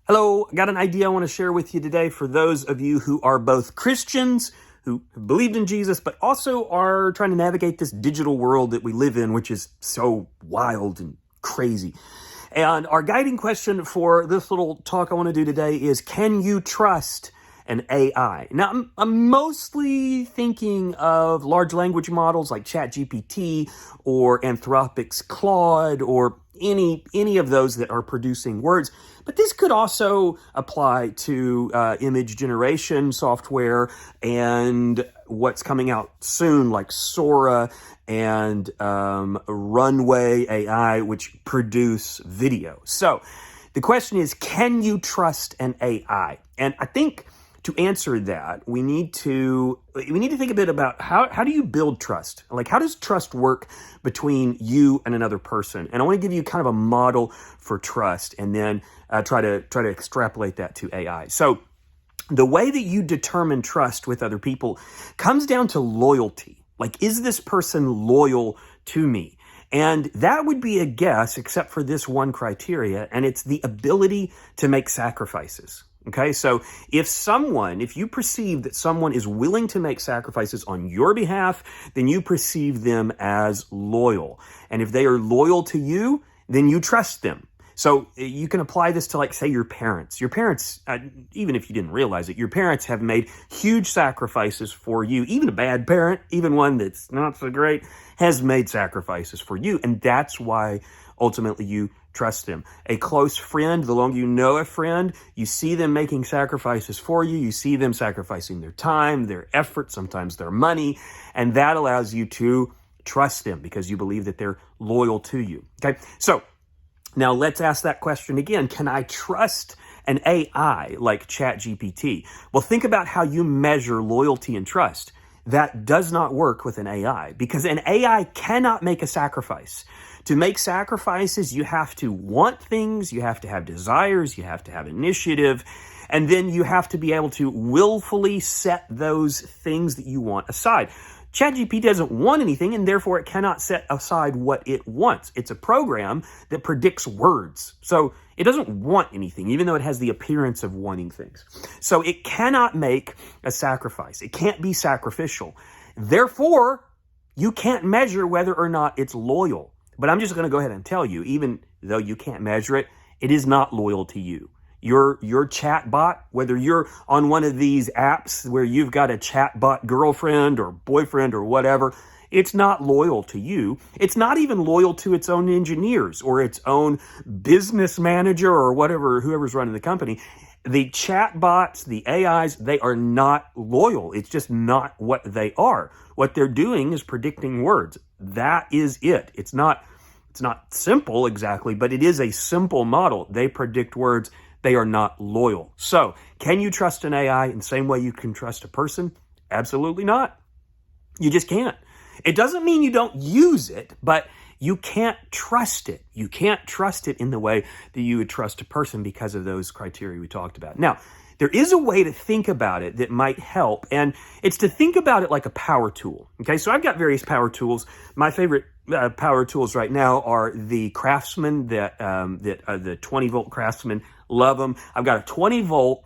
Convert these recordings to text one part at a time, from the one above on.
Hello, I got an idea I want to share with you today for those of you who are both Christians, who believed in Jesus, but also are trying to navigate this digital world that we live in, which is so wild and crazy. And our guiding question for this little talk I want to do today is, can you trust an AI? Now, I'm mostly thinking of large language models like ChatGPT or Anthropic's Claude or any of those that are producing words. But this could also apply to image generation software and what's coming out soon, like Sora and Runway AI, which produce video. So the question is, can you trust an AI? And I think to answer that, we need to think a bit about how do you build trust? Like, how does trust work between you and another person? And I want to give you kind of a model for trust, and then try to extrapolate that to AI. So the way that you determine trust with other people comes down to loyalty. Like, is this person loyal to me? And that would be a guess, except for this one criteria, and it's the ability to make sacrifices. Okay, so if you perceive that someone is willing to make sacrifices on your behalf, then you perceive them as loyal. And if they are loyal to you, then you trust them. So you can apply this to, like, say, your parents. Your parents, even if you didn't realize it, your parents have made huge sacrifices for you. Even a bad parent, even one that's not so great, has made sacrifices for you. And that's why ultimately you trust them. A close friend, the longer you know a friend, you see them making sacrifices for you. You see them sacrificing their time, their effort, sometimes their money. And that allows you to trust them because you believe that they're loyal to you. Okay, so now let's ask that question again. Can I trust an AI like ChatGPT? Well, think about how you measure loyalty and trust. That does not work with an AI because an AI cannot make a sacrifice. To make sacrifices, you have to want things, you have to have desires, you have to have initiative, and then you have to be able to willfully set those things that you want aside. ChatGPT doesn't want anything, and therefore it cannot set aside what it wants. It's a program that predicts words. So it doesn't want anything, even though it has the appearance of wanting things. So it cannot make a sacrifice. It can't be sacrificial. Therefore, you can't measure whether or not it's loyal. But I'm just going to go ahead and tell you, even though you can't measure it, it is not loyal to you. Your chat bot, whether you're on one of these apps where you've got a chat bot girlfriend or boyfriend or whatever, it's not loyal to you. It's not even loyal to its own engineers or its own business manager or whoever's running the company. The chat bots, the AIs, they are not loyal. It's just not what they are. What they're doing is predicting words. That is it. It's not simple exactly, but it is a simple model. They predict words. They are not loyal. So, can you trust an AI in the same way you can trust a person? Absolutely not. You just can't. It doesn't mean you don't use it, but you can't trust it. You can't trust it in the way that you would trust a person because of those criteria we talked about. Now, there is a way to think about it that might help, and it's to think about it like a power tool. Okay, so I've got various power tools. My favorite power tools right now are the Craftsman, the 20-volt Craftsman. Love them. I've got a 20-volt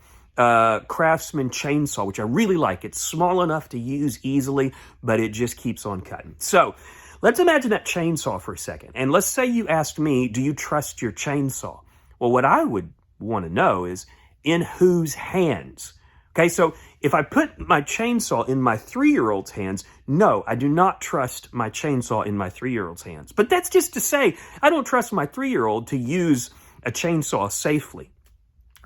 Craftsman chainsaw, which I really like. It's small enough to use easily, but it just keeps on cutting. So let's imagine that chainsaw for a second. And let's say you asked me, do you trust your chainsaw? Well, what I would want to know is, in whose hands? Okay, so if I put my chainsaw in my 3-year-old's hands, no, I do not trust my chainsaw in my 3-year-old's hands. But that's just to say, I don't trust my 3-year-old to use a chainsaw safely.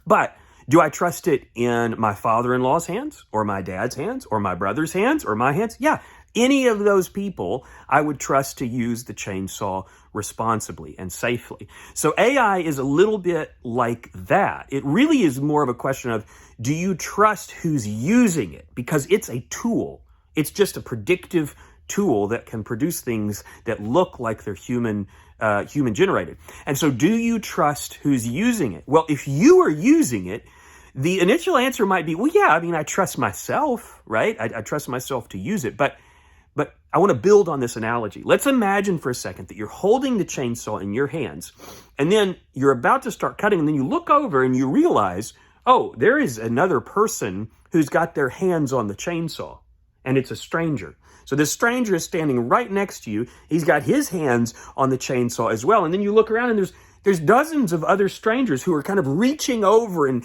But do I trust it in my father-in-law's hands, or my dad's hands, or my brother's hands, or my hands? Yeah, any of those people I would trust to use the chainsaw responsibly and safely. So AI is a little bit like that. It really is more of a question of, do you trust who's using it? Because it's a tool. It's just a predictive tool that can produce things that look like they're human generated. And so do you trust who's using it? Well, if you are using it, the initial answer might be, well, yeah, I mean, I trust myself, right? I trust myself to use it. But But I want to build on this analogy. Let's imagine for a second that you're holding the chainsaw in your hands, and then you're about to start cutting, and then you look over and you realize, oh, there is another person who's got their hands on the chainsaw, and it's a stranger. So this stranger is standing right next to you. He's got his hands on the chainsaw as well. And then you look around and there's dozens of other strangers who are kind of reaching over and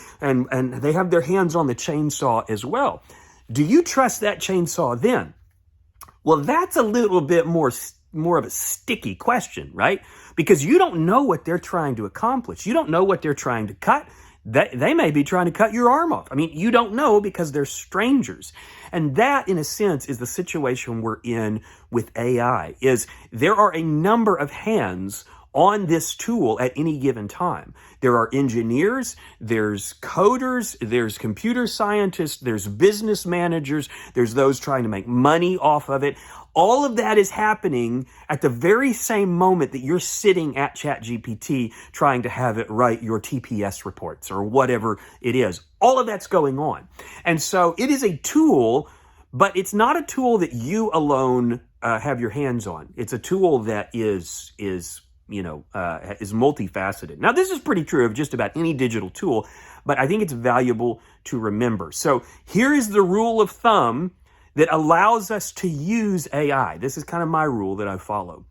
they have their hands on the chainsaw as well. Do you trust that chainsaw then? Well, that's a little bit more of a sticky question, right? Because you don't know what they're trying to accomplish. You don't know what they're trying to cut. They may be trying to cut your arm off. I mean, you don't know because they're strangers. And that, in a sense, is the situation we're in with AI, is there are a number of hands on this tool at any given time. There are engineers, there's coders, there's computer scientists, there's business managers, there's those trying to make money off of it. All of that is happening at the very same moment that you're sitting at ChatGPT trying to have it write your TPS reports or whatever it is. All of that's going on. And so it is a tool, but it's not a tool that you alone have your hands on. It's a tool that is multifaceted. Now, this is pretty true of just about any digital tool, but I think it's valuable to remember. So here is the rule of thumb that allows us to use AI. This is kind of my rule that I follow.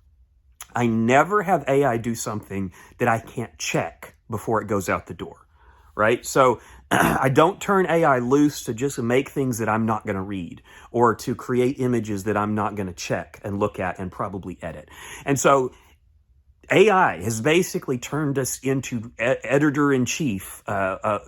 I never have AI do something that I can't check before it goes out the door, right? So I don't turn AI loose to just make things that I'm not going to read or to create images that I'm not going to check and look at and probably edit. And so AI has basically turned us into editor-in-chief.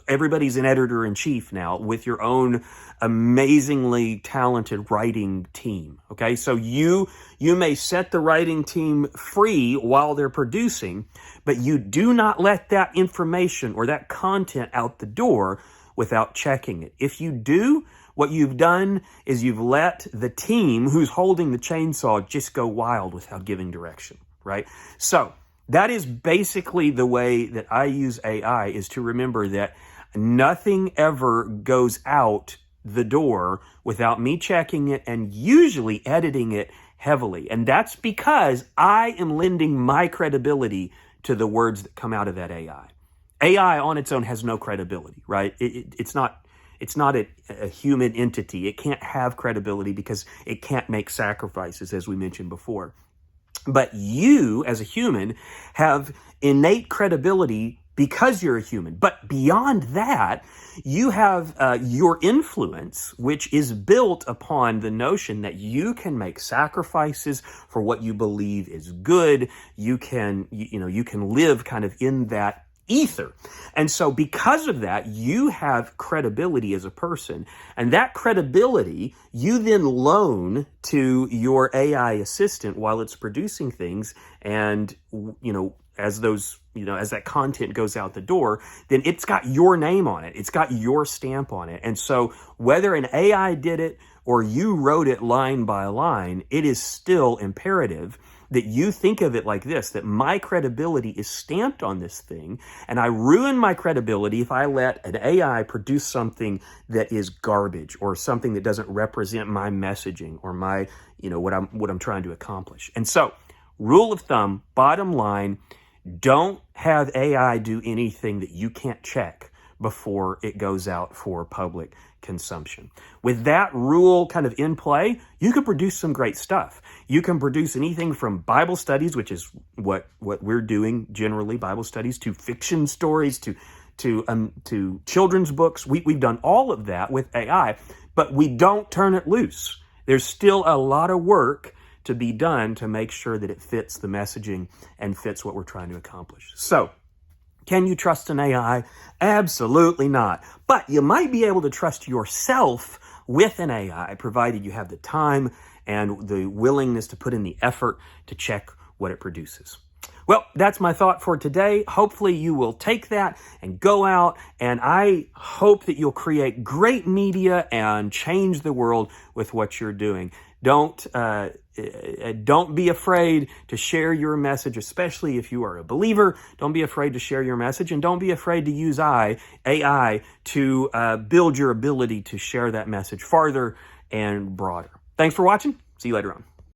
Everybody's an editor-in-chief now with your own amazingly talented writing team. Okay, so you may set the writing team free while they're producing, but you do not let that information or that content out the door without checking it. If you do, what you've done is you've let the team who's holding the chainsaw just go wild without giving direction. Right? So that is basically the way that I use AI, is to remember that nothing ever goes out the door without me checking it and usually editing it heavily. And that's because I am lending my credibility to the words that come out of that AI. AI on its own has no credibility, right? It's not a human entity. It can't have credibility because it can't make sacrifices, as we mentioned before. But you, as a human, have innate credibility because you're a human. But beyond that, you have your influence, which is built upon the notion that you can make sacrifices for what you believe is good. You can live kind of in that ether. And so because of that, you have credibility as a person. And that credibility you then loan to your AI assistant while it's producing things. And, as that content goes out the door, then it's got your name on it. It's got your stamp on it. And so whether an AI did it or you wrote it line by line, it is still imperative that you think of it like this, that my credibility is stamped on this thing, and I ruin my credibility if I let an AI produce something that is garbage or something that doesn't represent my messaging or my, what I'm trying to accomplish. And so, rule of thumb, bottom line, don't have AI do anything that you can't check before it goes out for public consumption. With that rule kind of in play, you can produce some great stuff. You can produce anything from Bible studies, which is what we're doing generally, Bible studies, to fiction stories, to children's books. We've done all of that with AI, but we don't turn it loose. There's still a lot of work to be done to make sure that it fits the messaging and fits what we're trying to accomplish. So, can you trust an AI? Absolutely not. But you might be able to trust yourself with an AI, provided you have the time and the willingness to put in the effort to check what it produces. Well, that's my thought for today. Hopefully you will take that and go out, and I hope that you'll create great media and change the world with what you're doing. Don't be afraid to share your message, especially if you are a believer. Don't be afraid to share your message, and don't be afraid to use AI to build your ability to share that message farther and broader. Thanks for watching. See you later on.